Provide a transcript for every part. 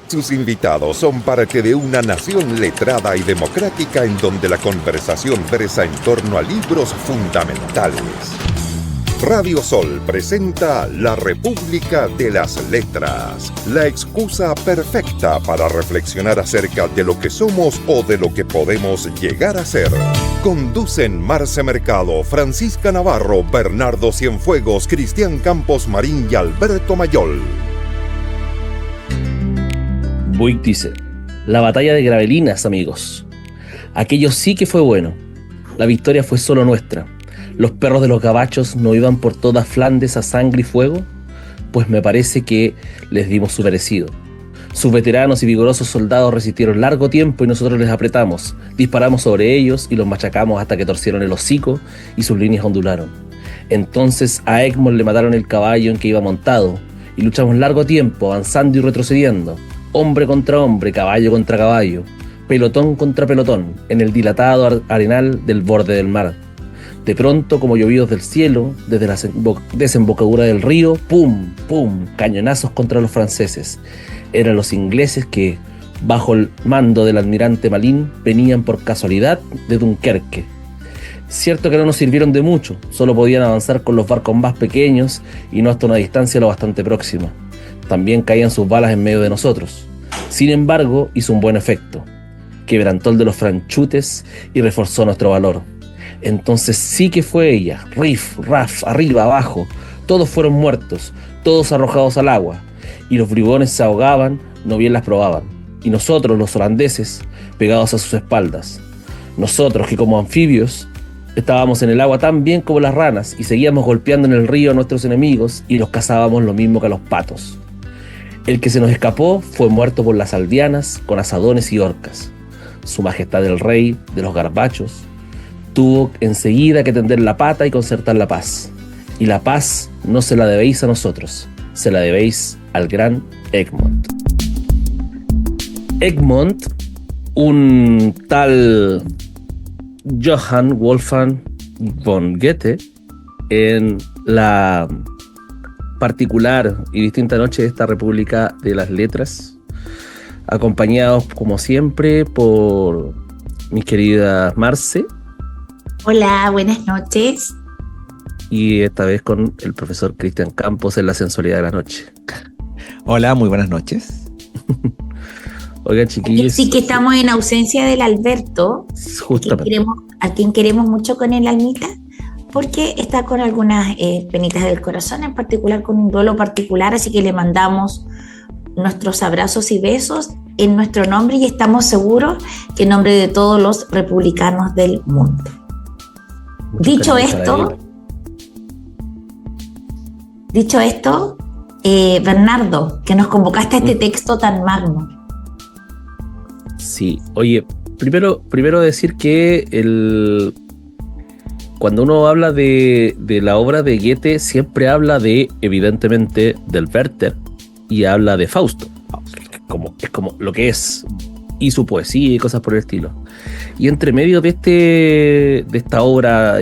Sus invitados son parte de una nación letrada y democrática en donde la conversación versa en torno a libros fundamentales. Radio Sol presenta La República de las Letras, la excusa perfecta para reflexionar acerca de lo que somos o de lo que podemos llegar a ser. Conducen Marce Mercado, Francisca Navarro, Bernardo Cienfuegos, Cristian Campos Marín y Alberto Mayol. Buick dice: la batalla de Gravelinas, amigos. Aquello sí que fue bueno. La victoria fue solo nuestra. ¿Los perros de los gabachos no iban por toda Flandes a sangre y fuego? Pues me parece que les dimos su merecido. Sus veteranos y vigorosos soldados resistieron largo tiempo y nosotros les apretamos, disparamos sobre ellos y los machacamos hasta que torcieron el hocico y sus líneas ondularon. Entonces a Egmont le mataron el caballo en que iba montado y luchamos largo tiempo, avanzando y retrocediendo, hombre contra hombre, caballo contra caballo, pelotón contra pelotón, en el dilatado arenal del borde del mar. De pronto, como llovidos del cielo, desde la desembocadura del río, ¡pum! ¡Pum! Cañonazos contra los franceses. Eran los ingleses que, bajo el mando del almirante Malín, venían por casualidad de Dunkerque. Cierto que no nos sirvieron de mucho, solo podían avanzar con los barcos más pequeños y no hasta una distancia lo bastante próxima. También caían sus balas en medio de nosotros. Sin embargo, hizo un buen efecto. Quebrantó el de los franchutes y reforzó nuestro valor. Entonces sí que fue ella, rif, raf, arriba, abajo, todos fueron muertos, todos arrojados al agua, y los bribones se ahogaban, no bien las probaban, y nosotros, los holandeses, pegados a sus espaldas. Nosotros que como anfibios estábamos en el agua tan bien como las ranas, y seguíamos golpeando en el río a nuestros enemigos, y los cazábamos lo mismo que a los patos. El que se nos escapó fue muerto por las aldeanas, con asadones y horcas. Su majestad el rey de los garbachos tuvo enseguida que tender la pata y concertar la paz. Y la paz no se la debéis a nosotros, se la debéis al gran Egmont. Egmont, un tal Johann Wolfgang von Goethe, en la particular y distinta noche de esta República de las Letras, acompañados como siempre por mis queridas Marce. Hola, buenas noches. Y esta vez con el profesor Cristian Campos en la sensualidad de la noche. Hola, muy buenas noches. Oigan, chiquillos. Sí que estamos en ausencia del Alberto, justamente. a quien queremos mucho con el almita, porque está con algunas penitas del corazón, en particular con un duelo particular, así que le mandamos nuestros abrazos y besos en nuestro nombre y estamos seguros que en nombre de todos los republicanos del mundo. Dicho esto, Bernardo, que nos convocaste a este texto tan magno. Sí, oye, primero decir que cuando uno habla de la obra de Goethe, siempre habla evidentemente, del Werther y habla de Fausto, es como lo que es, y su poesía y cosas por el estilo. Y entre medio de esta obra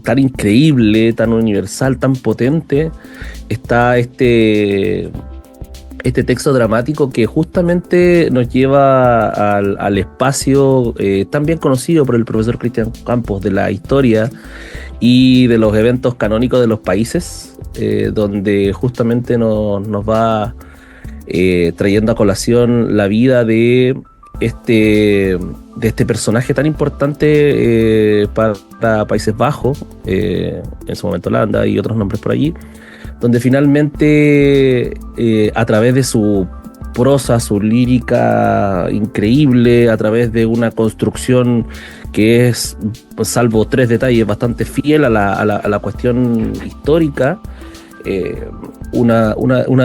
tan increíble, tan universal, tan potente, está este texto dramático que justamente nos lleva al espacio tan bien conocido por el profesor Cristian Campos de la historia y de los eventos canónicos de los países, donde justamente nos va trayendo a colación la vida de este personaje tan importante para Países Bajos, en su momento Holanda y otros nombres por allí, donde finalmente a través de su prosa, su lírica increíble, a través de una construcción que es, salvo 3 detalles, bastante fiel a la cuestión histórica, una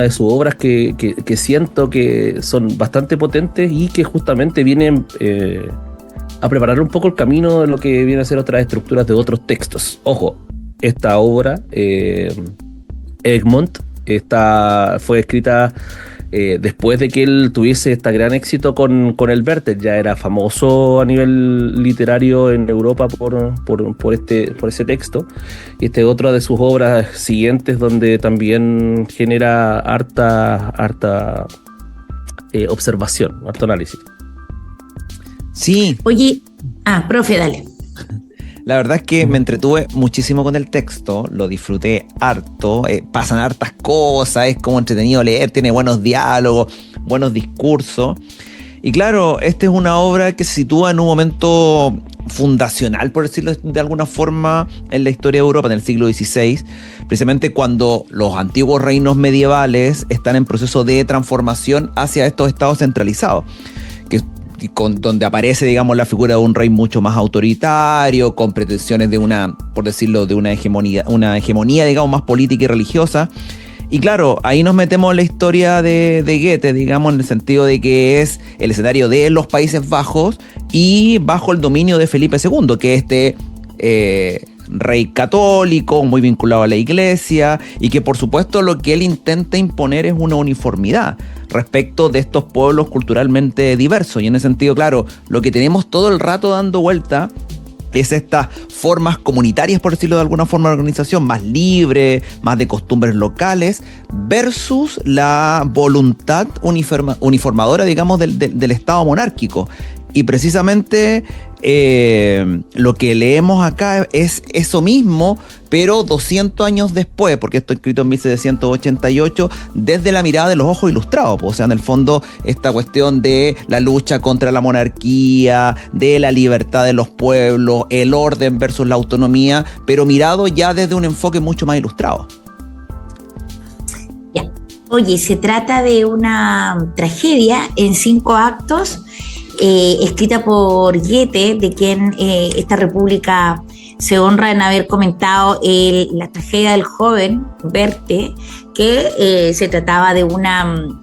de sus obras que siento que son bastante potentes y que justamente vienen a preparar un poco el camino de lo que viene a ser otras estructuras de otros textos. Ojo, esta obra, Egmont, fue escrita después de que él tuviese este gran éxito con el Werther. Ya era famoso a nivel literario en Europa por ese texto, y este es otra de sus obras siguientes donde también genera harta observación, harto análisis. Sí. Oye, profe, dale. La verdad es que me entretuve muchísimo con el texto, lo disfruté harto, pasan hartas cosas, es como entretenido leer, tiene buenos diálogos, buenos discursos. Y claro, esta es una obra que se sitúa en un momento fundacional, por decirlo de alguna forma, en la historia de Europa, en el siglo XVI, precisamente cuando los antiguos reinos medievales están en proceso de transformación hacia estos estados centralizados, donde aparece, digamos, la figura de un rey mucho más autoritario, con pretensiones de una, por decirlo, de una hegemonía, digamos, más política y religiosa. Y claro, ahí nos metemos en la historia de Goethe, digamos, en el sentido de que es el escenario de los Países Bajos y bajo el dominio de Felipe II, que es rey católico, muy vinculado a la iglesia, y que por supuesto lo que él intenta imponer es una uniformidad respecto de estos pueblos culturalmente diversos. Y en ese sentido, claro, lo que tenemos todo el rato dando vuelta es estas formas comunitarias, por decirlo de alguna forma, de organización más libre, más de costumbres locales, versus la voluntad uniformadora, digamos, del Estado monárquico. Y precisamente lo que leemos acá es eso mismo, pero 200 años después, porque esto escrito en 1788, desde la mirada de los ojos ilustrados. O sea, en el fondo, esta cuestión de la lucha contra la monarquía, de la libertad de los pueblos, el orden versus la autonomía, pero mirado ya desde un enfoque mucho más ilustrado. Ya. Oye, se trata de una tragedia en 5 actos, escrita por Goethe, de quien esta república se honra en haber comentado la tragedia del joven Werther, que se trataba de una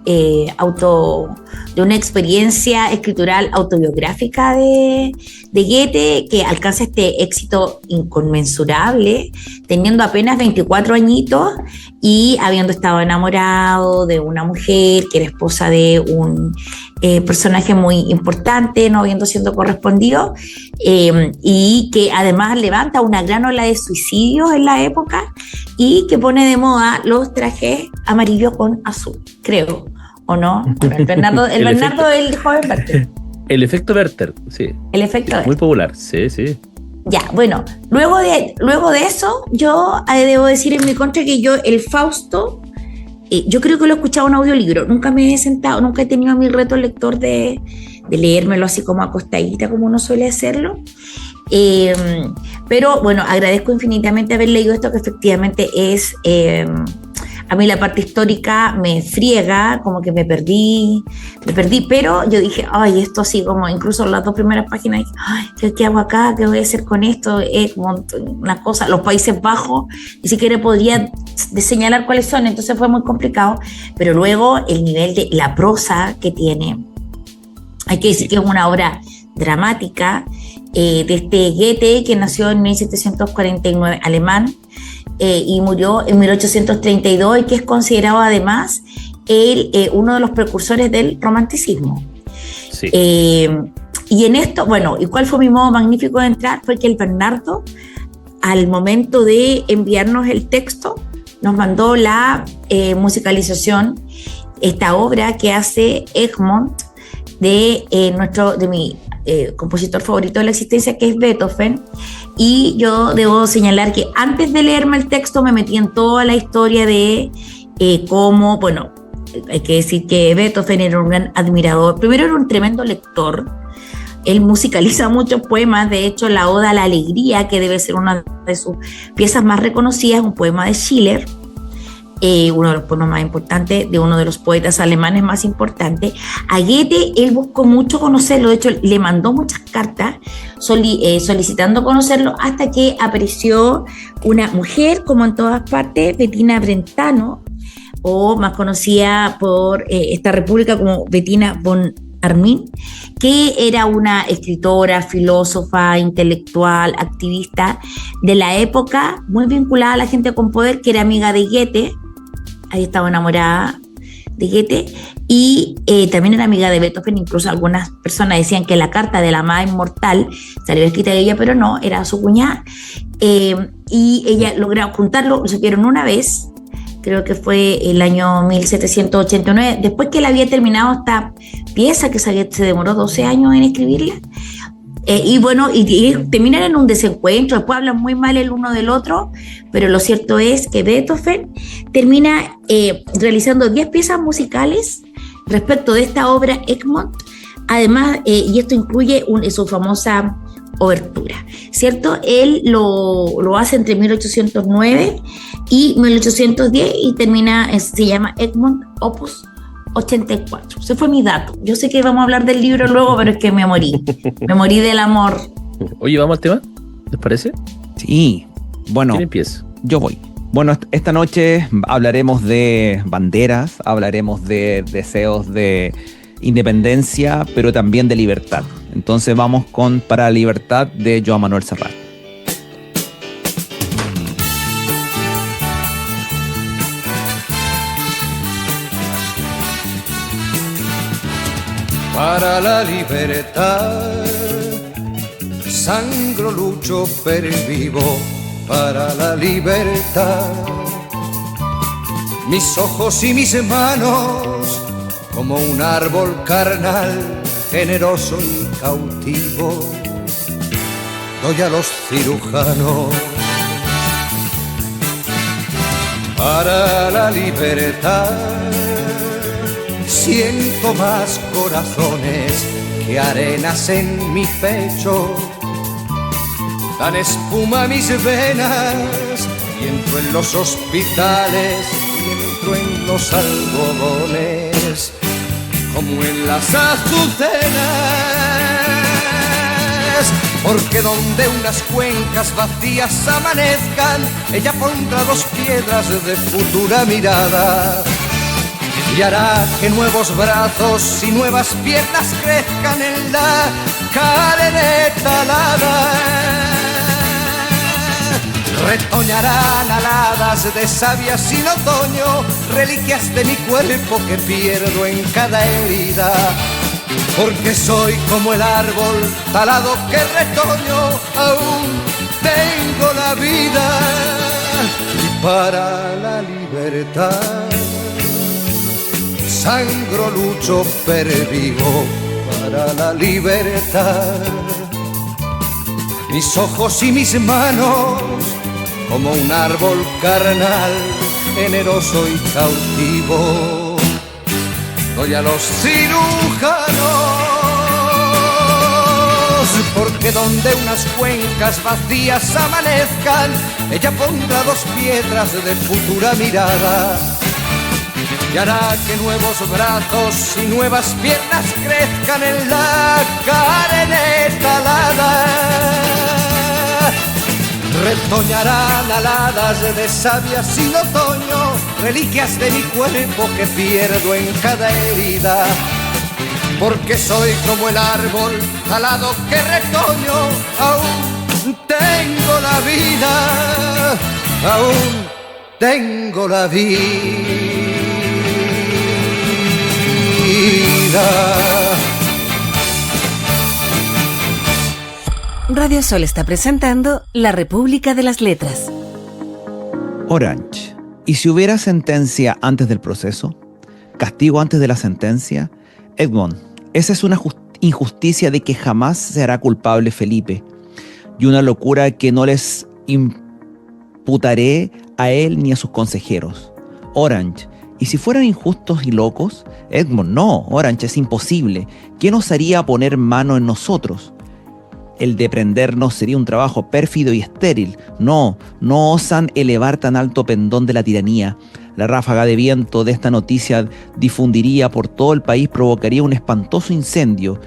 experiencia escritural autobiográfica de Goethe, que alcanza este éxito inconmensurable, teniendo apenas 24 añitos y habiendo estado enamorado de una mujer que era esposa de un personaje muy importante, no habiendo sido correspondido, y que además levanta una gran ola de suicidios en la época y que pone de moda los trajes amarillo con azul, creo, ¿o no? Bueno, el Bernardo del joven Werther. El efecto Werther, sí. El efecto Werther. Muy popular, sí, sí. Ya, bueno, luego de eso, yo debo decir en mi contra que yo, el Fausto, yo creo que lo he escuchado en audiolibro, nunca me he sentado, nunca he tenido mi reto lector de leérmelo así como acostadita, como uno suele hacerlo. Pero bueno, agradezco infinitamente haber leído esto, que efectivamente es, a mí la parte histórica me friega, como que me perdí, pero yo dije, ay, esto así como, incluso las 2 primeras páginas, dije, ay, ¿qué hago acá? ¿Qué voy a hacer con esto? Es como una cosa, los Países Bajos, ni siquiera podría señalar cuáles son, entonces fue muy complicado, pero luego el nivel de la prosa que tiene, hay que decir que es una obra dramática, de este Goethe, que nació en 1749, alemán, y murió en 1832, y que es considerado además uno de los precursores del romanticismo. Sí. Y en esto, bueno, ¿y cuál fue mi modo magnífico de entrar? Fue que el Bernardo, al momento de enviarnos el texto, nos mandó la musicalización, esta obra que hace Egmont de mi compositor favorito de la existencia, que es Beethoven. Y yo debo señalar que antes de leerme el texto me metí en toda la historia de cómo, bueno, hay que decir que Beethoven era un gran admirador, primero era un tremendo lector, él musicaliza muchos poemas, de hecho la Oda a la Alegría, que debe ser una de sus piezas más reconocidas, es un poema de Schiller, uno de los poemas más importantes, de uno de los poetas alemanes más importantes. A Goethe él buscó mucho conocerlo, de hecho le mandó muchas cartas solicitando conocerlo, hasta que apareció una mujer, como en todas partes, Bettina Brentano, o más conocida por esta república como Bettina von Arnim, que era una escritora, filósofa, intelectual, activista de la época, muy vinculada a la gente con poder, que era amiga de Goethe. Ahí estaba enamorada de Goethe, y también era amiga de Beethoven. Incluso algunas personas decían que la carta de la amada inmortal salió escrita de ella, pero no, era su cuñada, y ella logró juntarlo, lo supieron una vez, creo que fue el año 1789, después que él había terminado esta pieza que se demoró 12 años en escribirla. Y bueno, y terminan en un desencuentro, después hablan muy mal el uno del otro, pero lo cierto es que Beethoven termina realizando 10 piezas musicales respecto de esta obra Egmont, además, y esto incluye su famosa obertura, ¿cierto? Él lo hace entre 1809 y 1810 y termina, se llama Egmont Opus 84. Ese fue mi dato. Yo sé que vamos a hablar del libro luego, pero es que me morí del amor. Oye, ¿vamos al tema? ¿Les parece? Sí, bueno, ¿Quién empieza? yo voy. Bueno, esta noche hablaremos de banderas, hablaremos de deseos de independencia, pero también de libertad. Entonces vamos con Para la Libertad de Joan Manuel Serrat. Para la libertad, sangro, lucho, pervivo. Para la libertad, mis ojos y mis manos, como un árbol carnal, generoso y cautivo, doy a los cirujanos. Para la libertad, siento más corazones que arenas en mi pecho. Dan espuma a mis venas y entro en los hospitales y entro en los algodones como en las azucenas. Porque donde unas cuencas vacías amanezcan, ella pondrá 2 piedras de futura mirada y hará que nuevos brazos y nuevas piernas crezcan en la carne talada. Retoñarán aladas de savia sin otoño, reliquias de mi cuerpo que pierdo en cada herida. Porque soy como el árbol talado que retoño, aún tengo la vida. Y para la libertad, sangro, lucho, pervivo. Para la libertad, mis ojos y mis manos, como un árbol carnal, generoso y cautivo, doy a los cirujanos. Porque donde unas cuencas vacías amanezcan, ella pondrá 2 piedras de futura mirada y hará que nuevos brazos y nuevas piernas crezcan en la carne talada. Retoñarán aladas de savia sin otoño, reliquias de mi cuerpo que pierdo en cada herida. Porque soy como el árbol talado que retoño, aún tengo la vida, aún tengo la vida. Radio Sol está presentando La República de las Letras. Orange. ¿Y si hubiera sentencia antes del proceso? ¿Castigo antes de la sentencia? Egmont. Esa es una injusticia de que jamás se hará culpable Felipe, y una locura que no les imputaré a él ni a sus consejeros. Orange. ¿Y si fueran injustos y locos? Egmont. No, Orange, es imposible. ¿Quién osaría poner mano en nosotros? El de prendernos sería un trabajo pérfido y estéril. No osan elevar tan alto pendón de la tiranía. La ráfaga de viento de esta noticia difundiría por todo el país, provocaría un espantoso incendio.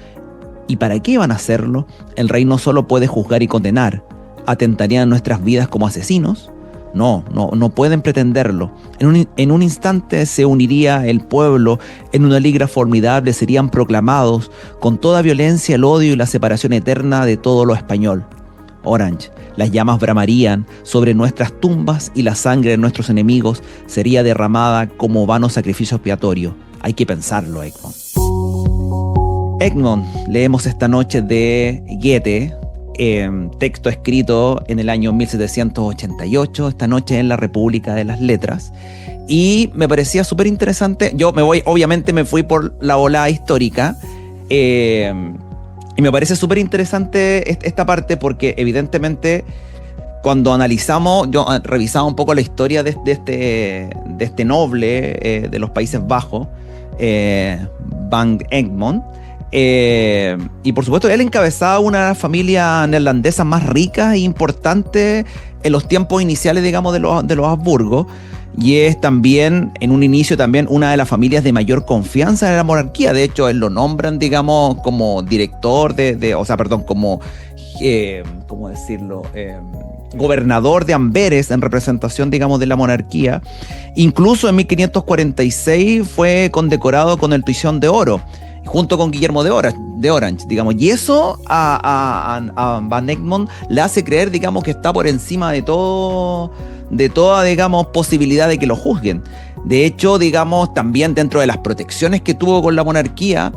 ¿Y para qué van a hacerlo? El rey no solo puede juzgar y condenar. ¿Atentarían nuestras vidas como asesinos? No pueden pretenderlo. En un instante se uniría el pueblo en una liga formidable, serían proclamados con toda violencia el odio y la separación eterna de todo lo español. Orange, las llamas bramarían sobre nuestras tumbas y la sangre de nuestros enemigos sería derramada como vano sacrificio expiatorio. Hay que pensarlo, Egmont. Egmont, leemos esta noche de Goethe, texto escrito en el año 1788, esta noche en la República de las Letras. Y me parecía súper interesante. Obviamente me fui por la ola histórica. Y me parece súper interesante esta parte porque evidentemente cuando analizamos, yo revisaba un poco la historia de este noble de los Países Bajos, Van Egmond, y por supuesto él encabezaba una de las familias neerlandesas más ricas e importantes en los tiempos iniciales, digamos, de los Habsburgo, y es también, en un inicio también, una de las familias de mayor confianza en la monarquía. De hecho, él lo nombran, digamos, como director como, ¿cómo decirlo?, gobernador de Amberes en representación, digamos, de la monarquía. Incluso en 1546 fue condecorado con el Toisón de Oro, junto con Guillermo de Orange, digamos. Y eso a Van Egmond le hace creer, digamos, que está por encima de toda, digamos, posibilidad de que lo juzguen. De hecho, digamos, también dentro de las protecciones que tuvo con la monarquía,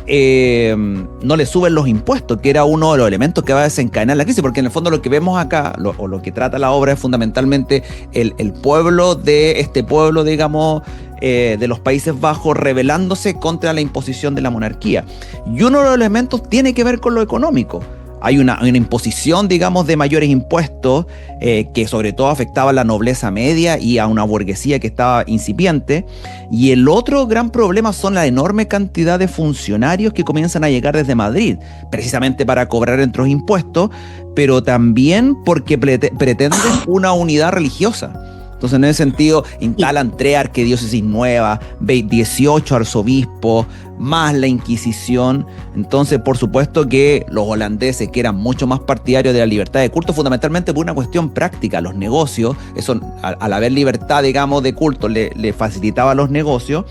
no le suben los impuestos, que era uno de los elementos que va a desencadenar la crisis, porque en el fondo lo que vemos acá, lo que trata la obra es fundamentalmente el pueblo de este pueblo, digamos, de los Países Bajos rebelándose contra la imposición de la monarquía. Y uno de los elementos tiene que ver con lo económico. Hay una imposición, digamos, de mayores impuestos que sobre todo afectaba a la nobleza media y a una burguesía que estaba incipiente. Y el otro gran problema son la enorme cantidad de funcionarios que comienzan a llegar desde Madrid, precisamente para cobrar entre los impuestos, pero también porque pretenden una unidad religiosa. Entonces, en ese sentido, instalan 3 arquidiócesis nuevas, 18 arzobispos, más la Inquisición. Entonces, por supuesto que los holandeses, que eran mucho más partidarios de la libertad de culto, fundamentalmente por una cuestión práctica, los negocios, eso al haber libertad, digamos, de culto, le facilitaba los negocios.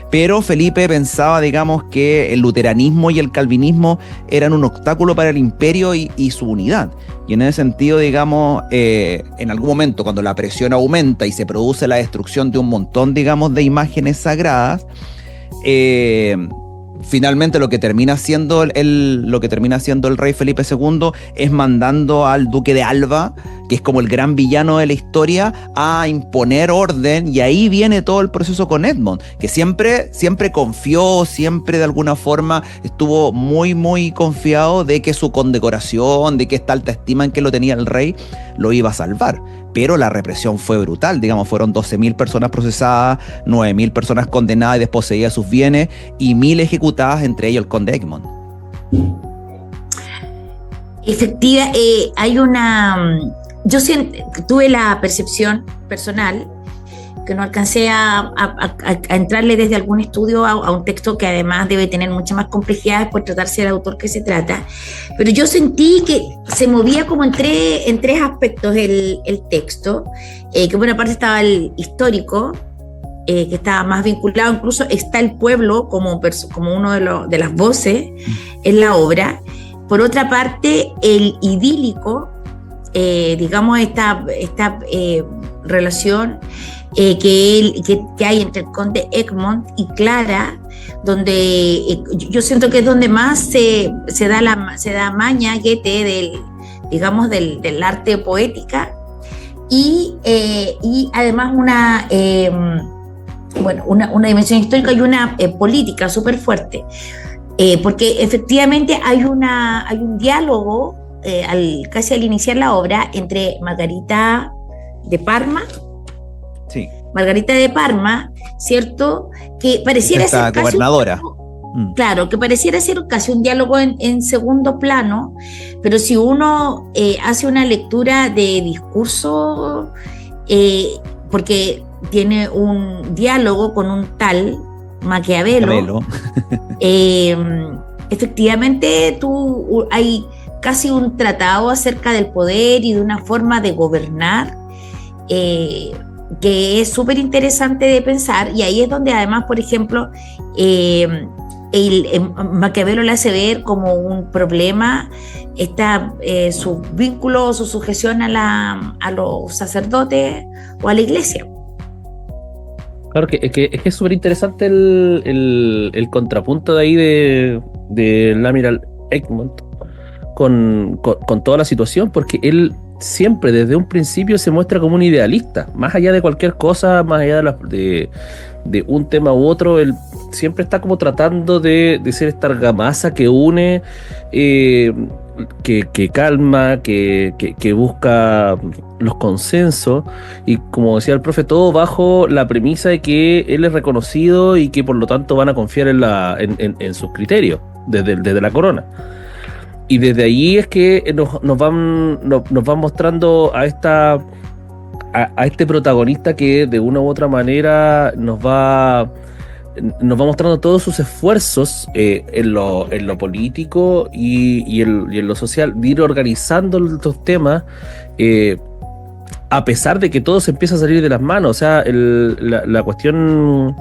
Pero Felipe pensaba, digamos, que el luteranismo y el calvinismo eran un obstáculo para el imperio y su unidad. Y en ese sentido, digamos, en algún momento cuando la presión aumenta y se produce la destrucción de un montón, digamos, de imágenes sagradas, finalmente lo que termina haciendo el rey Felipe II es mandando al duque de Alba, que es como el gran villano de la historia, a imponer orden, y ahí viene todo el proceso con Edmond, que siempre confió, siempre de alguna forma estuvo muy, muy confiado de que su condecoración, de que esta alta estima en que lo tenía el rey, lo iba a salvar. Pero la represión fue brutal, digamos, fueron 12.000 personas procesadas, 9.000 personas condenadas y desposeídas sus bienes, y 1.000 ejecutadas, entre ellos el conde Egmond. Efectiva, yo tuve la percepción personal que no alcancé a entrarle desde algún estudio a un texto que además debe tener muchas más complejidades por tratarse del autor que se trata, pero yo sentí que se movía como en tres aspectos el texto, que por una parte estaba el histórico, que estaba más vinculado, incluso está el pueblo como uno de las voces en la obra. Por otra parte, el idílico, digamos, esta relación que hay entre el conde Egmond y Clara, donde yo siento que es donde más se da maña Goethe del arte poética, y además una dimensión histórica y una política súper fuerte, porque efectivamente hay un diálogo casi al iniciar la obra entre Margarita de Parma, ¿cierto? Que pareciera ser casi gobernadora. Claro, que pareciera ser casi un diálogo en segundo plano, pero si uno hace una lectura de discurso, porque tiene un diálogo con un tal Maquiavelo. Efectivamente hay casi un tratado acerca del poder y de una forma de gobernar que es súper interesante de pensar, y ahí es donde además, por ejemplo, Maquiavelo le hace ver como un problema su vínculo, su sujeción a los sacerdotes o a la iglesia. Claro, que es súper interesante el contrapunto de ahí del amiral Egmont con toda la situación, porque él siempre, desde un principio, se muestra como un idealista, más allá de cualquier cosa, más allá de un tema u otro, él siempre está como tratando de ser esta argamasa que une, que calma, que busca los consensos, y como decía el profe, todo bajo la premisa de que él es reconocido y que por lo tanto van a confiar en sus criterios desde la corona. Y desde ahí es que nos van mostrando a este protagonista que de una u otra manera nos va mostrando todos sus esfuerzos en lo político y en lo social, de ir organizando estos temas, a pesar de que todo se empieza a salir de las manos. O sea, la cuestión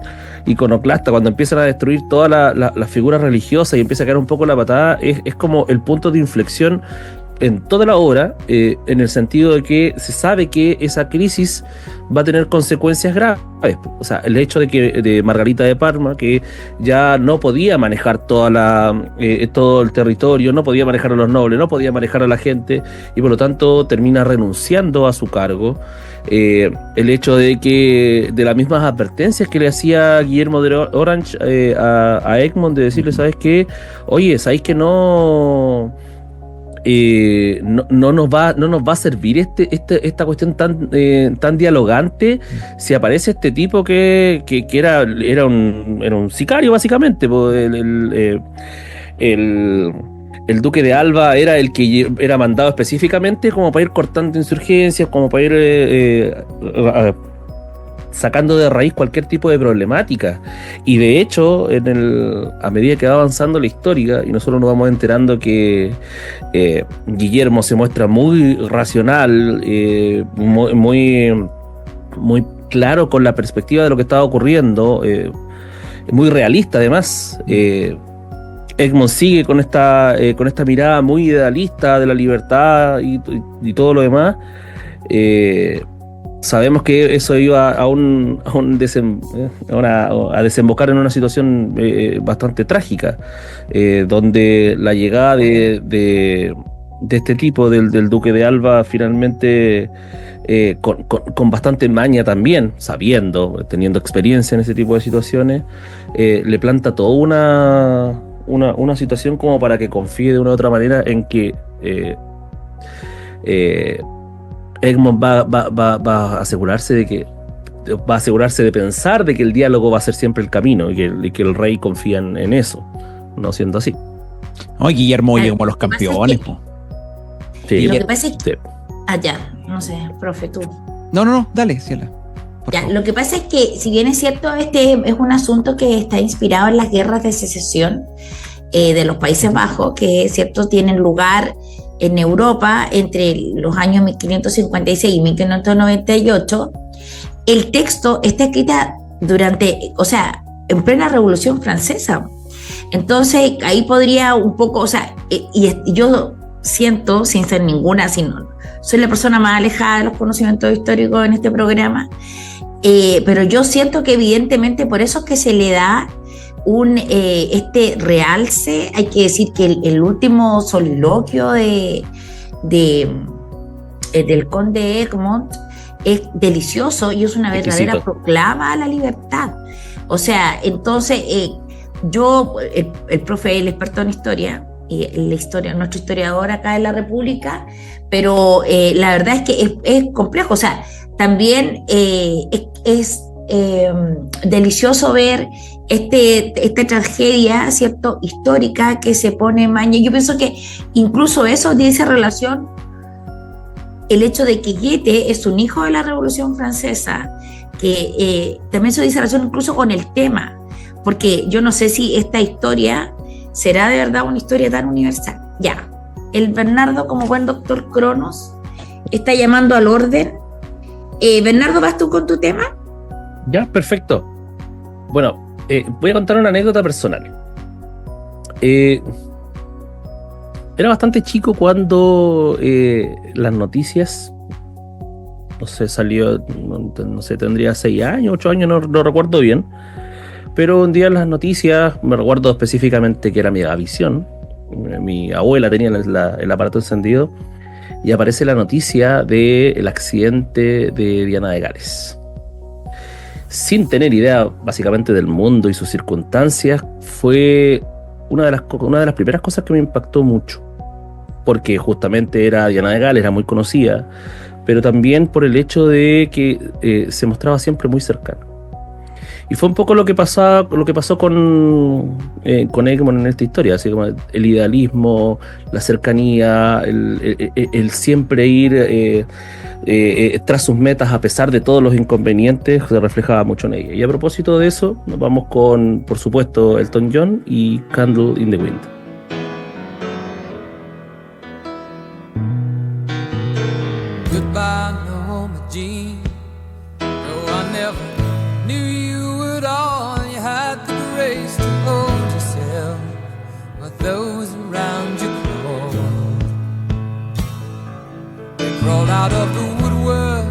iconoclasta, cuando empiezan a destruir todas las figuras religiosas y empieza a caer un poco la patada, es como el punto de inflexión en toda la obra, en el sentido de que se sabe que esa crisis va a tener consecuencias graves. O sea, el hecho de Margarita de Parma, que ya no podía manejar todo el territorio, no podía manejar a los nobles, no podía manejar a la gente, y por lo tanto termina renunciando a su cargo. El hecho de que, de las mismas advertencias que le hacía Guillermo de Orange a Egmont, de decirle, ¿sabes qué? Oye, ¿sabéis que no nos va a servir esta cuestión tan dialogante si aparece este tipo que era un sicario, básicamente? El duque de Alba era el que era mandado específicamente como para ir cortando insurgencias, como para ir sacando de raíz cualquier tipo de problemática. Y de hecho, a medida que va avanzando la historia y nosotros nos vamos enterando que Guillermo se muestra muy racional, muy claro con la perspectiva de lo que estaba ocurriendo, muy realista además. Egmont sigue con esta mirada muy idealista de la libertad y todo lo demás. Sabemos que eso iba a desembocar en una situación bastante trágica, donde la llegada de este tipo, del duque de Alba, finalmente, con bastante maña también, teniendo experiencia en ese tipo de situaciones, le planta toda una situación como para que confíe de una u otra manera en que Egmont va a asegurarse de pensar de que el diálogo va a ser siempre el camino, y que el rey confía en eso, no siendo así. Ay, Guillermo oye como los campeones. Sí. Lo que pasa es que... Sí. No sé, profe, tú. No, dale, Ciela. Lo que pasa es que, si bien es cierto, este es un asunto que está inspirado en las guerras de secesión de los Países Bajos, que es cierto, tienen lugar en Europa entre los años 1556 y 1598. El texto está escrita en plena Revolución Francesa. Entonces, ahí podría un poco, y yo siento, sin ser ninguna, soy la persona más alejada de los conocimientos históricos en este programa, pero yo siento que evidentemente por eso es que se le da este realce. Hay que decir que el último soliloquio del conde Egmont es delicioso y es una verdadera proclama a la libertad. O sea, entonces el profe, el experto en historia, nuestro historiador acá en la República, pero la verdad es que es complejo. O sea, también es delicioso ver esta tragedia, ¿cierto?, histórica, que se pone en maña. Yo pienso que incluso eso dice relación el hecho de que Goethe es un hijo de la Revolución Francesa, que también se dice relación incluso con el tema, porque yo no sé si esta historia será de verdad una historia tan universal. Ya, el Bernardo, como buen doctor Cronos, está llamando al orden. Bernardo, ¿vas tú con tu tema? Ya, perfecto. Bueno, voy a contar una anécdota personal. Era bastante chico cuando las noticias, no sé, salió, no sé, tendría 6 años, 8 años, no recuerdo bien, pero un día en las noticias, me recuerdo específicamente que era Megavisión, mi abuela tenía el aparato encendido, y aparece la noticia del accidente de Diana de Gales. Sin tener idea básicamente del mundo y sus circunstancias, fue una de las primeras cosas que me impactó mucho, porque justamente era Diana de Gales, era muy conocida, pero también por el hecho de que se mostraba siempre muy cercana. Y fue un poco lo que pasó con Egmont en esta historia, así como el idealismo, la cercanía, el siempre ir tras sus metas a pesar de todos los inconvenientes, se reflejaba mucho en ella. Y a propósito de eso, nos vamos con, por supuesto, Elton John y Candle in the Wind. Goodbye, Norma Jean. No, I never knew you at all. You had the grace to hold yourself while those around you crawled. They crawled out of the woodwork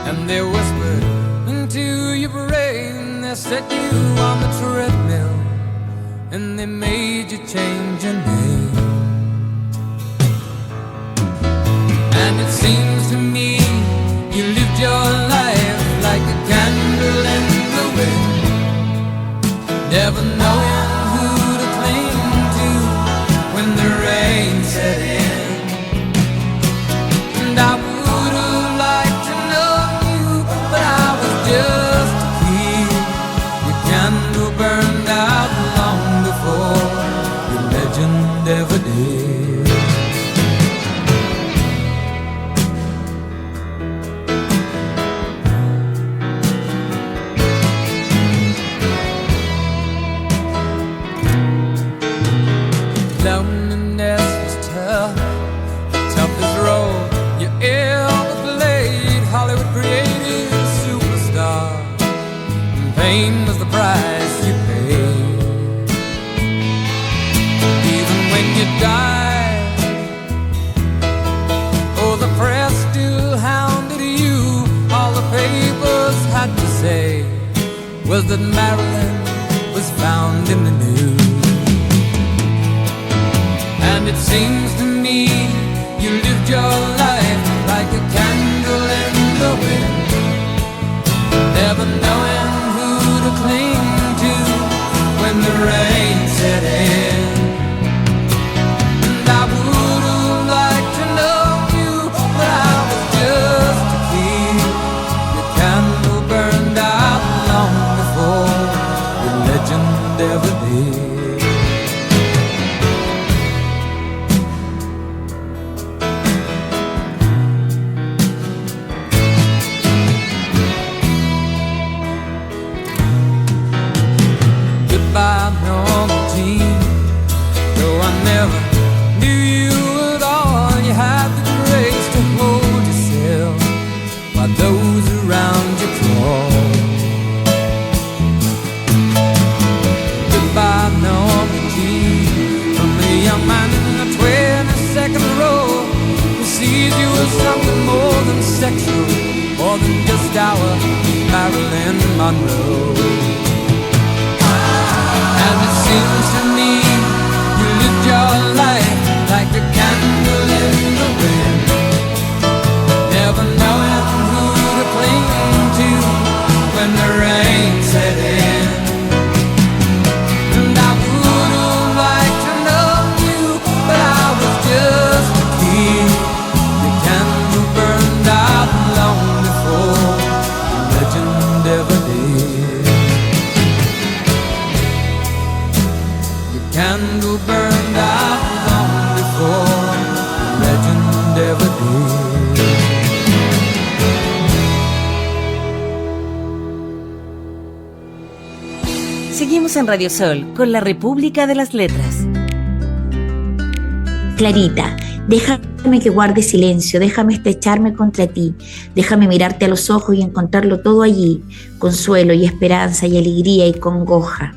and they whispered into your brain. They set you on the treadmill and they made you change your name. And it seems to me you lived your life like a candle in the wind, never knowing who to cling to when the rain set in. And I would have liked to know you, but I was just a kid. Your candle burned out long before your legend ever did. Loneliness was tough, the toughest role you ever played. Hollywood created a superstar, and pain was the price you paid. Even when you died, oh, the press still hounded you. All the papers had to say was that Marilyn was found in the news. And it seems to me you lived your life like a candle in the wind, never knowing who to cling to when the rain set in. And I would have liked to know you, but I was just a kid. Your candle burned out long before your legend ever did. By Norma Jean, though I never knew you at all, you had the grace to hold yourself while those around you crawled. Goodbye, Norma Jean, from a young man in the 22nd row who sees you as something more than sexual, more than just our Marilyn Monroe. And it seems to me you lived your life like a candle in the wind, never knowing who to cling to when the rain set in. And I would have liked to know you, but I was just a kid. The candle burned out long before the legend ever did. Candle burned out long before the legend ever did. Seguimos en Radio Sol con la República de las Letras. Clarita, déjame que guarde silencio, déjame estrecharme contra ti, déjame mirarte a los ojos y encontrarlo todo allí, consuelo y esperanza y alegría y congoja.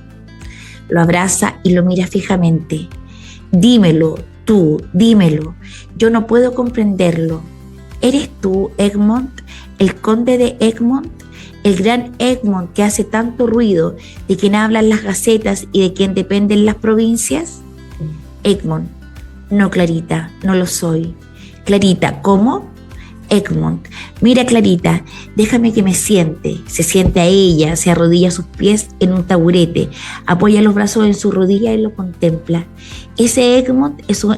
Lo abraza y lo mira fijamente. Dímelo, tú, dímelo. Yo no puedo comprenderlo. ¿Eres tú, Egmont, el conde de Egmont? El gran Egmont que hace tanto ruido, de quien hablan las gacetas y de quien dependen las provincias. Egmont, No, Clarita, no lo soy. Clarita, ¿cómo? Egmont. Mira, Clarita, déjame que me siente. Se siente a ella, se arrodilla a sus pies en un taburete, apoya los brazos en su rodilla y lo contempla. Ese Egmont es un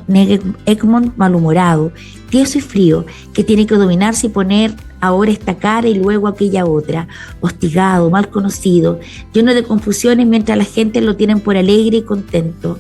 Egmont malhumorado, tieso y frío, que tiene que dominarse y poner ahora esta cara y luego aquella otra, hostigado, mal conocido, lleno de confusiones mientras la gente lo tienen por alegre y contento,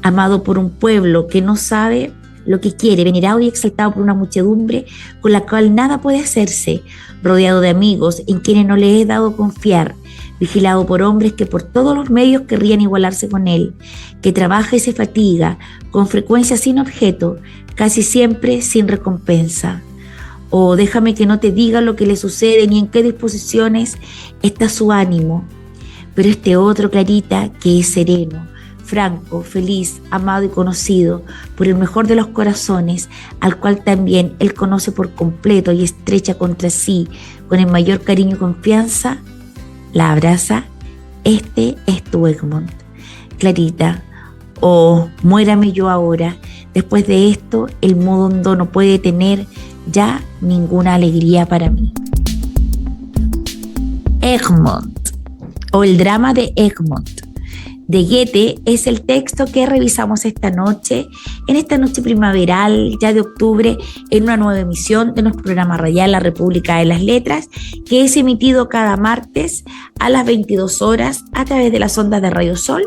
amado por un pueblo que no sabe lo que quiere, venerado y exaltado por una muchedumbre con la cual nada puede hacerse, rodeado de amigos en quienes no le he dado confiar, vigilado por hombres que por todos los medios querrían igualarse con él, que trabaja y se fatiga, con frecuencia sin objeto, casi siempre sin recompensa. Oh, déjame que no te diga lo que le sucede ni en qué disposiciones está su ánimo. Pero este otro, Clarita, que es sereno, franco, feliz, amado y conocido por el mejor de los corazones, al cual también él conoce por completo y estrecha contra sí con el mayor cariño y confianza, la abraza. Este es tu Egmont. Clarita, oh, muérame yo ahora. Después de esto, el mundo no puede tener ya ninguna alegría para mí. Egmont, o el drama de Egmont, de Goethe, es el texto que revisamos esta noche, en esta noche primaveral, ya de octubre, en una nueva emisión de nuestro programa radial La República de las Letras, que es emitido cada martes a las 22 horas a través de las ondas de Radio Sol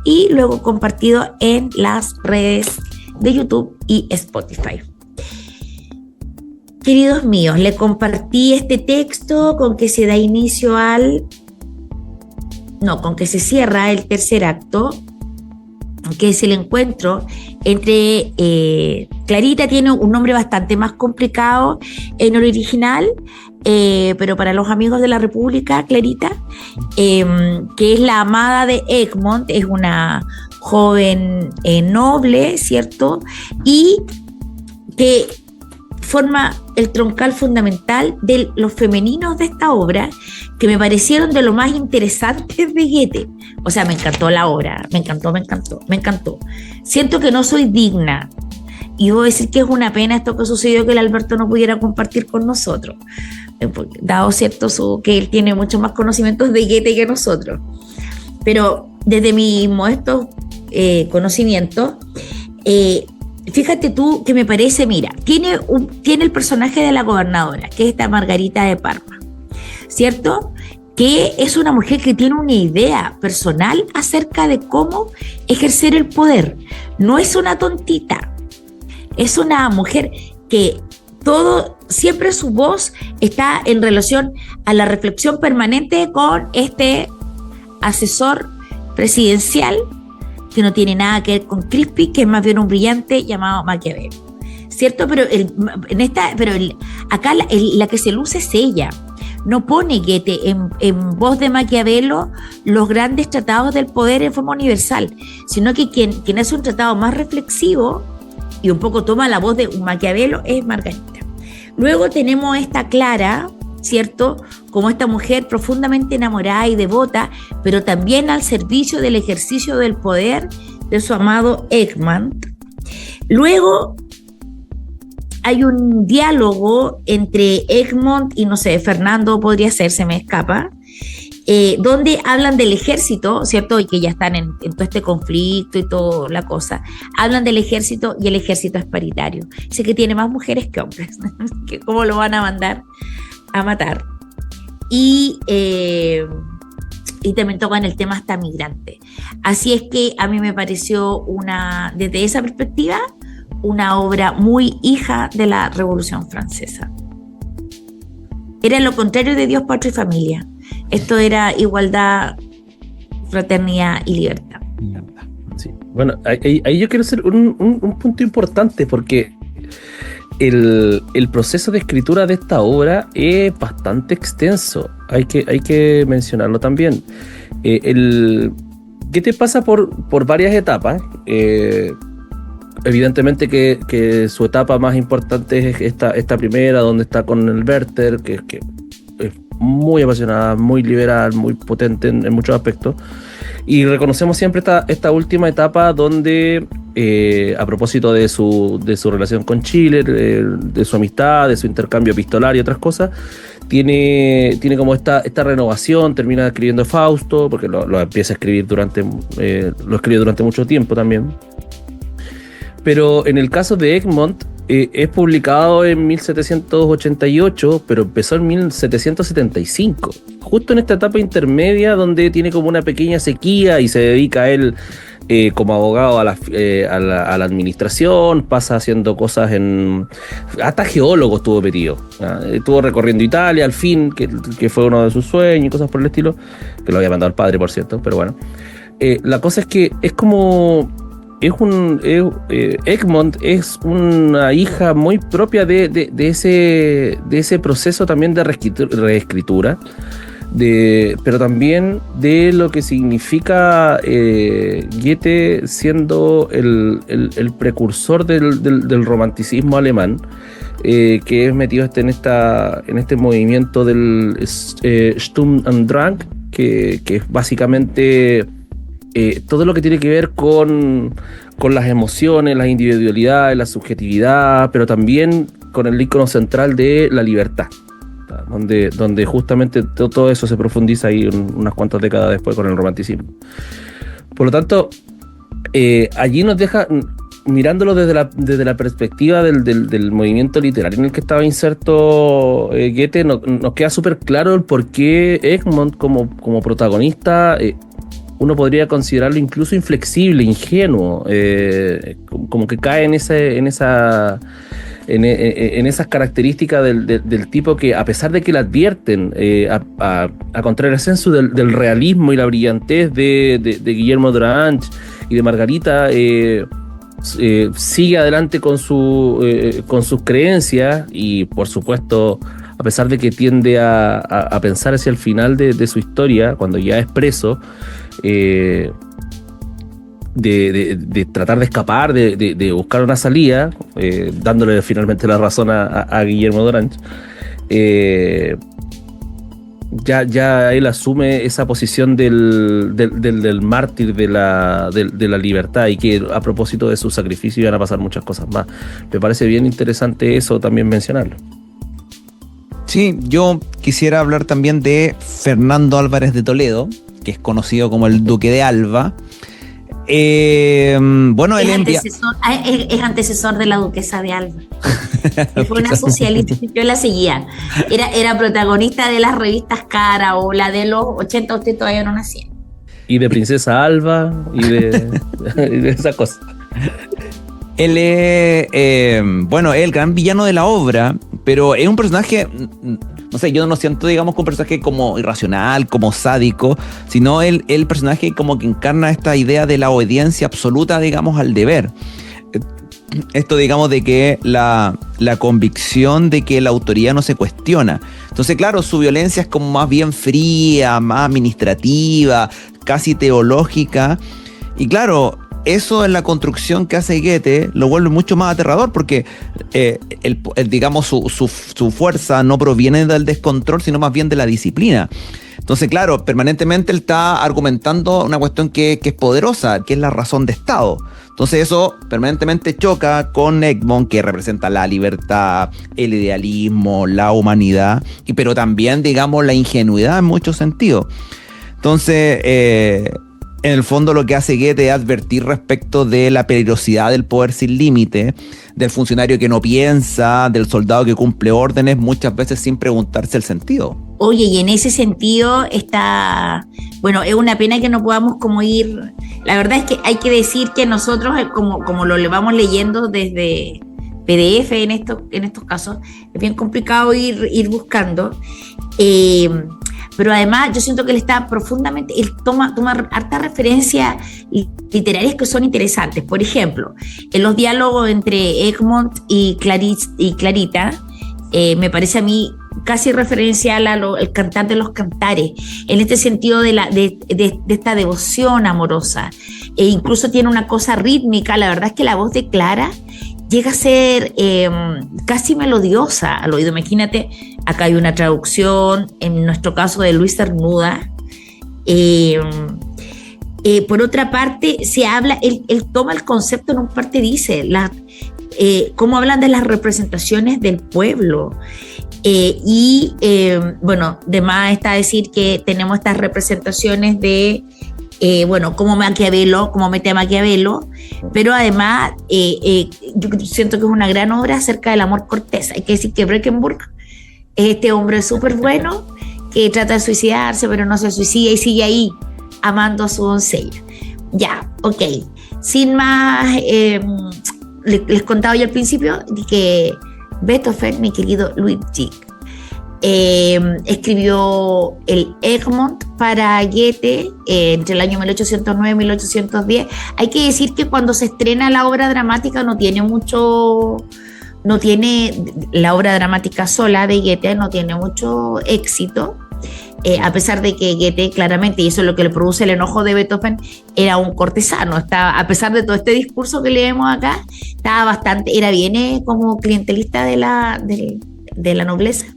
y luego compartido en las redes de YouTube y Spotify. Queridos míos, le compartí este texto con que se da inicio con que se cierra el tercer acto, que es el encuentro entre Clarita. Tiene un nombre bastante más complicado en el original, pero para los amigos de la República, Clarita, que es la amada de Egmont, es una joven noble, ¿cierto? Y que forma el troncal fundamental de los femeninos de esta obra, que me parecieron de lo más interesantes de Goethe. O sea, me encantó la obra, me encantó. Siento que no soy digna, y voy a decir que es una pena esto que sucedió, que el Alberto no pudiera compartir con nosotros, dado cierto que él tiene mucho más conocimientos de Goethe que nosotros. Pero desde mi modesto conocimiento, fíjate tú que me parece, mira, tiene el personaje de la gobernadora, que es esta Margarita de Parma, ¿cierto? Que es una mujer que tiene una idea personal acerca de cómo ejercer el poder. No es una tontita, es una mujer que siempre su voz está en relación a la reflexión permanente con este asesor presidencial, que no tiene nada que ver con Crispi, que es más bien un brillante llamado Maquiavelo, ¿cierto? Pero acá la que se luce es ella. No pone Goethe en voz de Maquiavelo los grandes tratados del poder en forma universal, sino que quien hace un tratado más reflexivo y un poco toma la voz de un Maquiavelo es Margarita. Luego tenemos esta Clara, ¿cierto? Como esta mujer profundamente enamorada y devota, pero también al servicio del ejercicio del poder de su amado Egmont. Luego hay un diálogo entre Egmont y, no sé, Fernando podría ser, se me escapa, donde hablan del ejército, ¿cierto? Y que ya están en todo este conflicto y toda la cosa. Hablan del ejército y el ejército es paritario. Dice que tiene más mujeres que hombres. Que ¿cómo lo van a mandar a matar? Y también tocan el tema hasta migrante. Así es que a mí me pareció desde esa perspectiva, una obra muy hija de la Revolución Francesa. Era lo contrario de Dios, Patria y Familia. Esto era igualdad, fraternidad y libertad. Sí. Bueno, ahí yo quiero hacer un punto importante, porque el proceso de escritura de esta obra es bastante extenso. Hay que mencionarlo también. Goethe pasa por varias etapas. Evidentemente que su etapa más importante es esta primera, donde está con el Werther, que es muy apasionada, muy liberal, muy potente en muchos aspectos. Y reconocemos siempre esta última etapa donde a propósito de su relación con Chile, de su amistad, de su intercambio epistolar y otras cosas, tiene como esta renovación, termina escribiendo Fausto, porque lo empieza a escribir lo escribió durante mucho tiempo también. Pero en el caso de Egmont, es publicado en 1788, pero empezó en 1775, justo en esta etapa intermedia donde tiene como una pequeña sequía y se dedica a él como abogado a la administración, pasa haciendo cosas hasta geólogo estuvo metido, estuvo recorriendo Italia al fin, que fue uno de sus sueños y cosas por el estilo, que lo había mandado el padre, por cierto, pero bueno. La cosa es que es como... Egmont es una hija muy propia de ese proceso también de reescritura, pero también de lo que significa Goethe siendo el precursor del romanticismo alemán, que es metido en este movimiento del Sturm und Drang, que es básicamente todo lo que tiene que ver con las emociones, las individualidades, la subjetividad, pero también con el ícono central de la libertad, donde justamente todo eso se profundiza ahí unas cuantas décadas después con el romanticismo. Por lo tanto, allí nos deja, mirándolo desde la perspectiva del movimiento literario en el que estaba inserto Goethe, nos queda súper claro el por qué Egmont como protagonista uno podría considerarlo incluso inflexible, ingenuo, como que cae en esas características del tipo que, a pesar de que le advierten, a contrario sensu del realismo y la brillantez de Guillermo Durand y de Margarita, sigue adelante con sus creencias y, por supuesto, a pesar de que tiende a pensar hacia el final de su historia, cuando ya es preso, de tratar de escapar, de buscar una salida, dándole finalmente la razón a Guillermo Durand, ya él asume esa posición del mártir de la libertad, y que a propósito de su sacrificio iban a pasar muchas cosas más. Me parece bien interesante eso también mencionarlo. Sí, yo quisiera hablar también de Fernando Álvarez de Toledo, que es conocido como el Duque de Alba. Bueno, él es antecesor de la Duquesa de Alba. Fue una socialista, yo la seguía. Era protagonista de las revistas Cara o la de los 80, usted todavía no nacía. Y de Princesa Alba y de esas cosas. Él es, bueno, es el gran villano de la obra, pero es un personaje, no sé, yo no lo siento, digamos, como un personaje como irracional, como sádico, sino el personaje como que encarna esta idea de la obediencia absoluta, digamos, al deber. Esto, digamos, de que la convicción de que la autoridad no se cuestiona. Entonces, claro, su violencia es como más bien fría, más administrativa, casi teológica, y claro, eso en la construcción que hace Goethe lo vuelve mucho más aterrador, porque digamos, su fuerza no proviene del descontrol, sino más bien de la disciplina. Entonces, claro, permanentemente él está argumentando una cuestión que es poderosa, que es la razón de Estado. Entonces eso permanentemente choca con Egmont, que representa la libertad, el idealismo, la humanidad, pero también, digamos, la ingenuidad en muchos sentidos. Entonces, en el fondo lo que hace Goethe es advertir respecto de la peligrosidad del poder sin límite, del funcionario que no piensa, del soldado que cumple órdenes, muchas veces sin preguntarse el sentido. Oye, y en ese sentido bueno, es una pena que no podamos como ir, la verdad es que hay que decir que nosotros como lo vamos leyendo desde PDF en estos casos, es bien complicado ir buscando, pero además yo siento que él está profundamente, él toma harta referencias literarias que son interesantes. Por ejemplo, en los diálogos entre Egmont y Clarita, me parece a mí casi referencial al cantar de los cantares, en este sentido de esta devoción amorosa, e incluso tiene una cosa rítmica. La verdad es que la voz de Clara llega a ser casi melodiosa al oído. Imagínate, acá hay una traducción, en nuestro caso de Luis Cernuda, Por otra parte, se habla, él toma el concepto, en un parte dice, cómo hablan de las representaciones del pueblo. Bueno, de más está decir que tenemos estas representaciones de, como Maquiavelo, como mete a Maquiavelo, pero además yo siento que es una gran obra acerca del amor cortés. Hay que decir que Breckenburg es este hombre súper bueno que trata de suicidarse, pero no se suicida y sigue ahí amando a su doncella. Ya, ok. Sin más, les contaba yo al principio que Beethoven, mi querido Luigi, escribió el Egmont para Goethe entre el año 1809 y 1810. Hay que decir que cuando se estrena la obra dramática la obra dramática sola de Goethe no tiene mucho éxito, a pesar de que Goethe claramente, y eso es lo que le produce el enojo de Beethoven, era un cortesano. A pesar de todo este discurso que leemos acá, era bien como clientelista de la nobleza.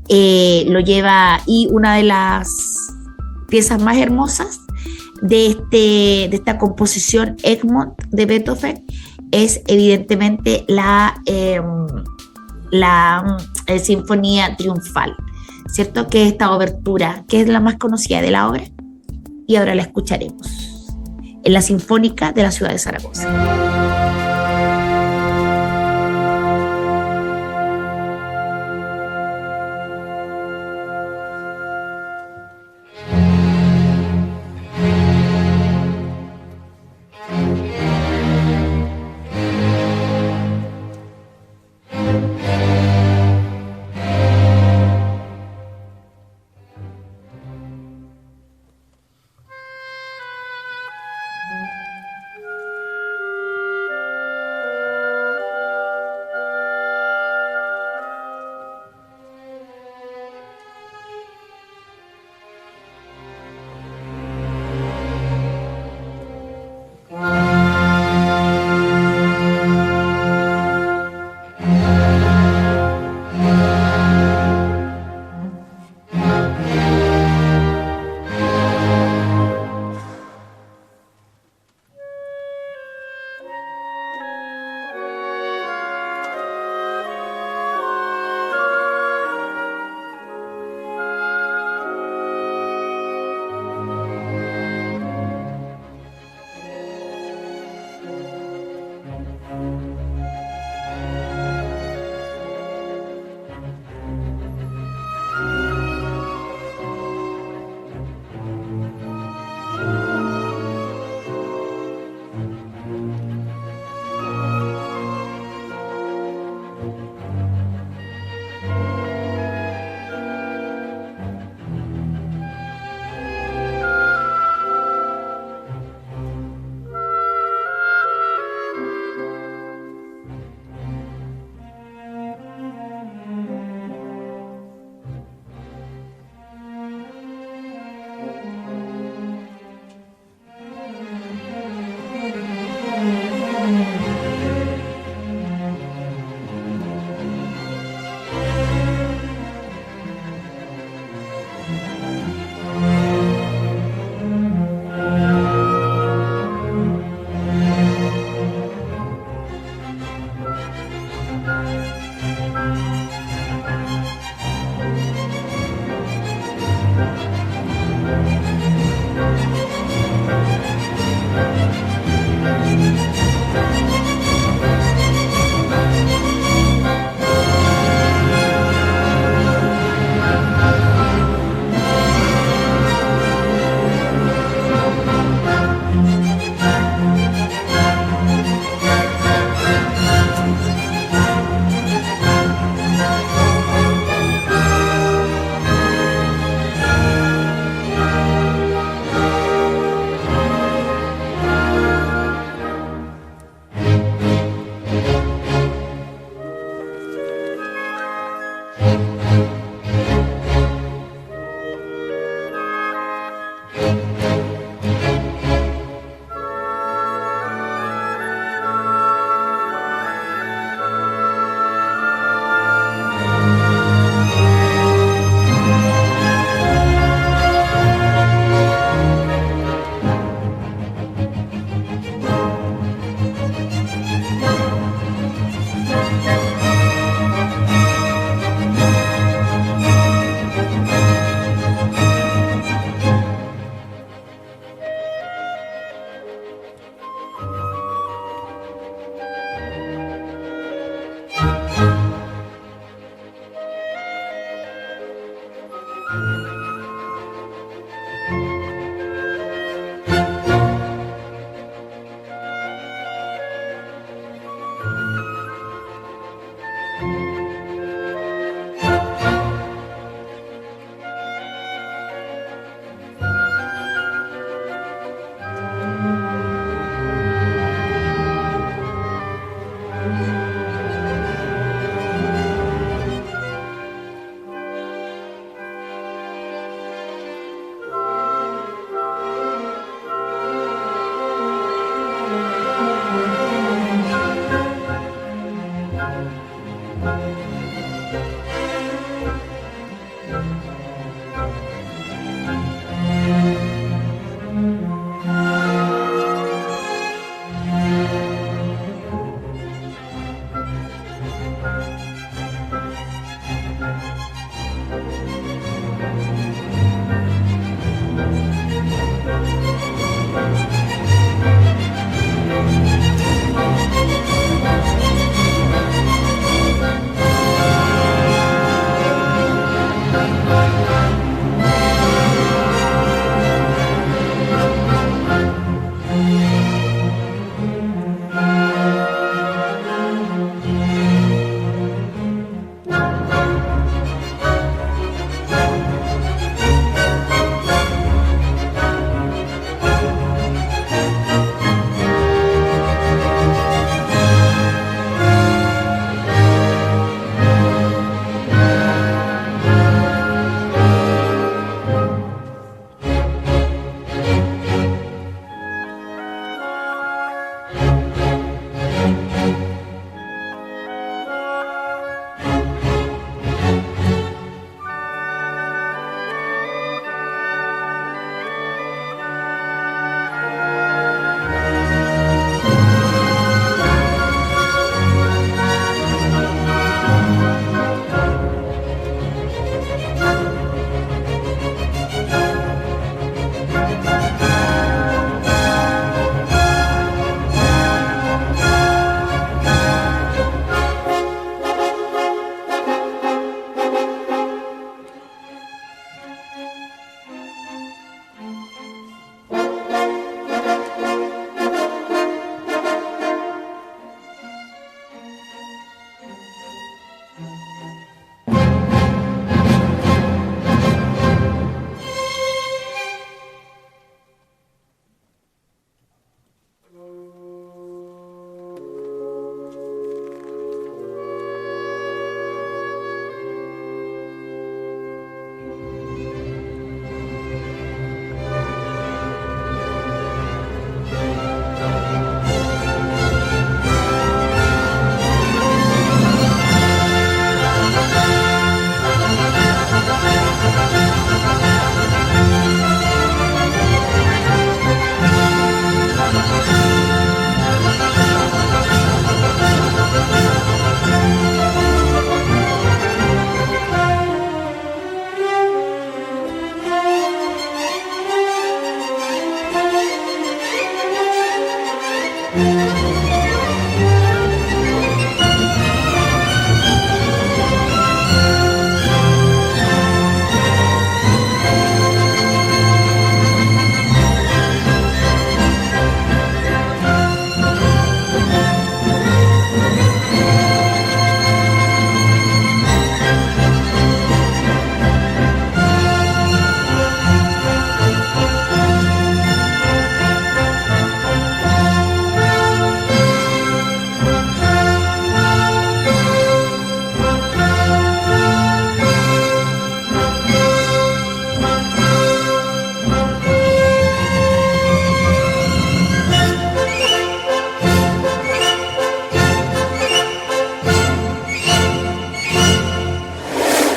Lo lleva, y una de las piezas más hermosas de esta composición Egmont de Beethoven es evidentemente la Sinfonía Triunfal, ¿cierto? Que es esta obertura, que es la más conocida de la obra, y ahora la escucharemos en la Sinfónica de la ciudad de Zaragoza.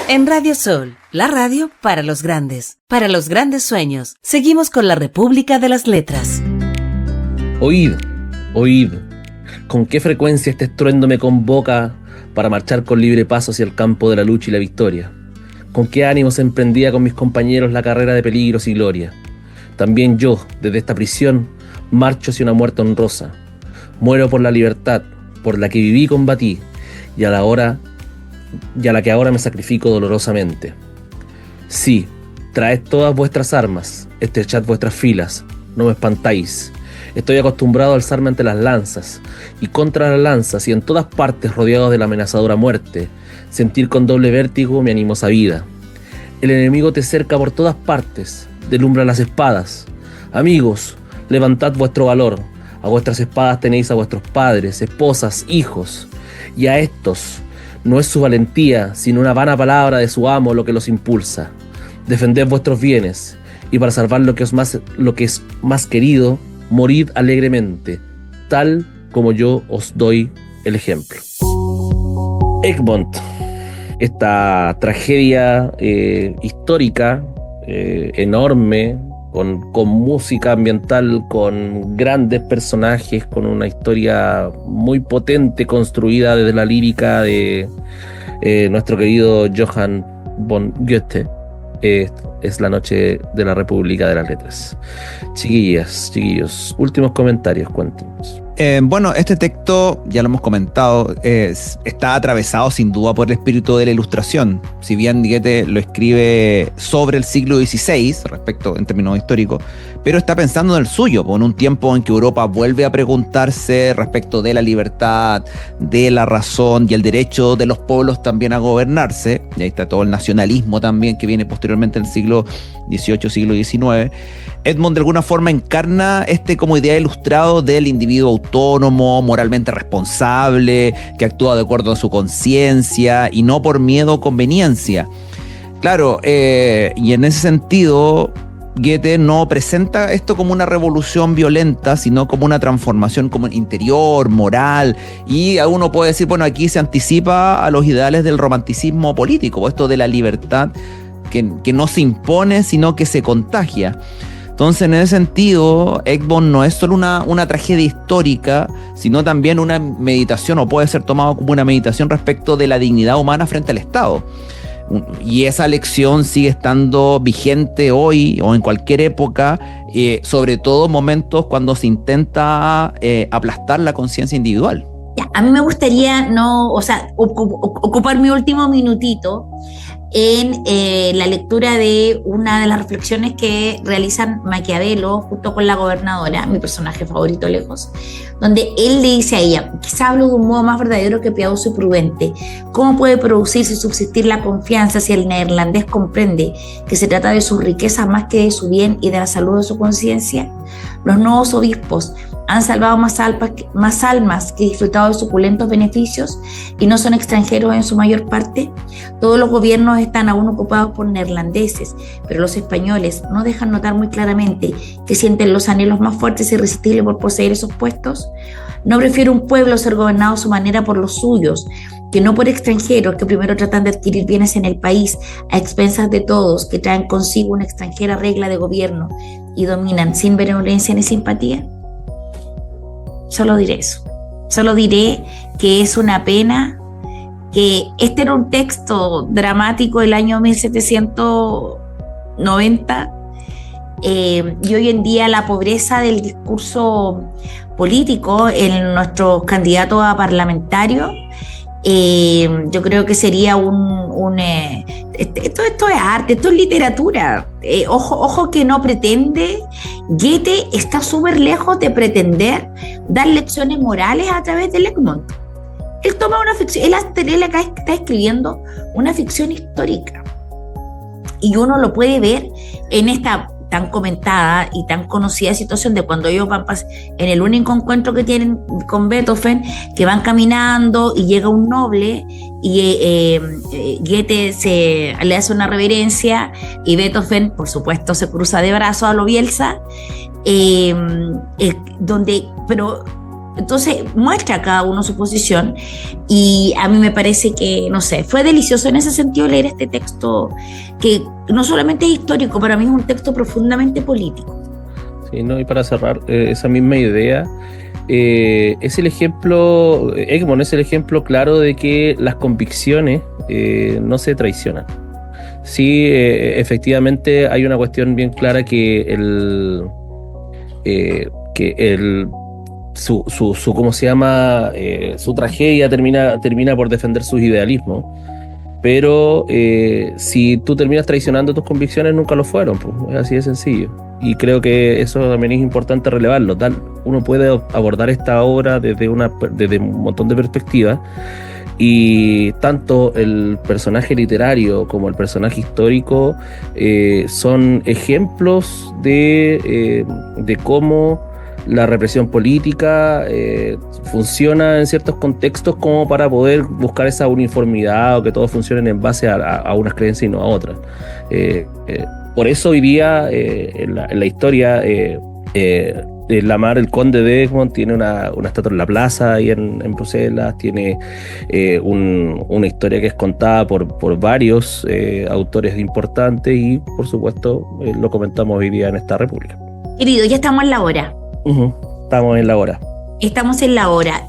En Radio Sol, la radio para los grandes sueños. Seguimos con la República de las Letras. Oíd, oíd, con qué frecuencia este estruendo me convoca para marchar con libre paso hacia el campo de la lucha y la victoria. Con qué ánimos emprendía con mis compañeros la carrera de peligros y gloria. También yo, desde esta prisión, marcho hacia una muerte honrosa. Muero por la libertad, por la que viví y combatí, y a la que ahora me sacrifico dolorosamente. Sí, traed todas vuestras armas, estrechad vuestras filas, no me espantáis. Estoy acostumbrado a alzarme ante las lanzas, y contra las lanzas y en todas partes rodeado de la amenazadora muerte, sentir con doble vértigo mi animosa vida. El enemigo te cerca por todas partes, deslumbra las espadas. Amigos, levantad vuestro valor, a vuestras espadas tenéis a vuestros padres, esposas, hijos, y a estos no es su valentía, sino una vana palabra de su amo lo que los impulsa. Defended vuestros bienes, y para salvar lo que es más querido, morid alegremente, tal como yo os doy el ejemplo. Egmont, esta tragedia histórica, enorme, con música ambiental, con grandes personajes, con una historia muy potente construida desde la lírica de nuestro querido Johann von Goethe. Es la noche de la República de las Letras. Chiquillos, últimos comentarios, cuéntenos. Bueno, este texto, ya lo hemos comentado, está atravesado sin duda por el espíritu de la Ilustración. Si bien Goethe lo escribe sobre el siglo XVI, respecto en términos históricos, pero está pensando en el suyo, en un tiempo en que Europa vuelve a preguntarse respecto de la libertad, de la razón y el derecho de los pueblos también a gobernarse. Y ahí está todo el nacionalismo también que viene posteriormente en el siglo XVIII, siglo XIX. Edmond de alguna forma encarna como idea ilustrado del individuo autónomo, moralmente responsable, que actúa de acuerdo a su conciencia y no por miedo o conveniencia. Claro, y en ese sentido, Goethe no presenta esto como una revolución violenta, sino como una transformación como interior, moral, y uno puede decir, bueno, aquí se anticipa a los ideales del romanticismo político, esto de la libertad que no se impone, sino que se contagia. Entonces, en ese sentido, Egmont no es solo una tragedia histórica, sino también una meditación, o puede ser tomado como una meditación respecto de la dignidad humana frente al Estado. Y esa lección sigue estando vigente hoy o en cualquier época, sobre todo en momentos cuando se intenta aplastar la conciencia individual. A mí me gustaría ocupar mi último minutito en la lectura de una de las reflexiones que realizan Maquiavelo junto con la gobernadora, mi personaje favorito lejos, donde él le dice a ella: quizá hablo de un modo más verdadero que piadoso y prudente. ¿Cómo puede producirse y subsistir la confianza si el neerlandés comprende que se trata de sus riquezas más que de su bien y de la salud de su conciencia? Los nuevos obispos han salvado más almas que disfrutado de suculentos beneficios y no son extranjeros en su mayor parte. Todos los gobiernos están aún ocupados por neerlandeses, pero los españoles no dejan notar muy claramente que sienten los anhelos más fuertes e irresistibles por poseer esos puestos. ¿No prefiere un pueblo ser gobernado a su manera por los suyos, que no por extranjeros que primero tratan de adquirir bienes en el país a expensas de todos, que traen consigo una extranjera regla de gobierno y dominan sin benevolencia ni simpatía? Solo diré eso. Solo diré que es una pena que este era un texto dramático del año 1790 y hoy en día la pobreza del discurso político en nuestros candidatos a parlamentarios, yo creo que sería esto es arte, esto es literatura. Ojo que no pretende, Goethe está súper lejos de pretender dar lecciones morales a través del Egmont. Él toma una ficción, él acá está escribiendo una ficción histórica, y uno lo puede ver en esta tan comentada y tan conocida situación de cuando ellos van en el único encuentro que tienen con Beethoven, que van caminando y llega un noble y Goethe le hace una reverencia y Beethoven, por supuesto, se cruza de brazos a lo Bielsa, pero entonces muestra cada uno su posición, y a mí me parece que, no sé, fue delicioso en ese sentido leer este texto, que no solamente es histórico, para mí es un texto profundamente político. Sí, no, y para cerrar esa misma idea, es el ejemplo, Egmont es el ejemplo claro de que las convicciones no se traicionan. Sí, efectivamente hay una cuestión bien clara que su ¿cómo se llama? Su tragedia termina por defender sus idealismos, pero si tú terminas traicionando tus convicciones, nunca lo fueron, pues, es así de sencillo. Y creo que eso también es importante relevarlo. Uno puede abordar esta obra desde un montón de perspectivas, y tanto el personaje literario como el personaje histórico son ejemplos de cómo la represión política funciona en ciertos contextos como para poder buscar esa uniformidad, o que todos funcionen en base a unas creencias y no a otras. Por eso hoy día en la historia el conde de Egmont tiene una estatua en la plaza ahí en Bruselas, tiene una historia que es contada por varios autores importantes, y por supuesto lo comentamos hoy día en esta república. Querido, ya estamos en la hora. Estamos en la hora. Estamos en la hora.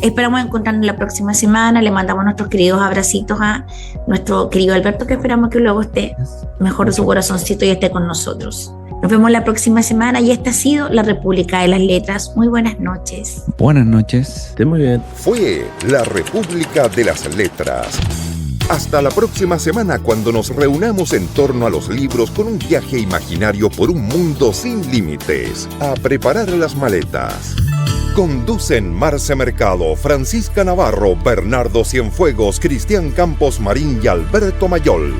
Esperamos encontrarnos la próxima semana. Le mandamos nuestros queridos abracitos a nuestro querido Alberto, que esperamos que luego esté mejor de su corazoncito y esté con nosotros. Nos vemos la próxima semana, y esta ha sido la República de las Letras. Muy buenas noches. Buenas noches. Esté muy bien. Fue la República de las Letras. Hasta la próxima semana, cuando nos reunamos en torno a los libros con un viaje imaginario por un mundo sin límites. A preparar las maletas. Conducen Marce Mercado, Francisca Navarro, Bernardo Cienfuegos, Cristian Campos Marín y Alberto Mayol.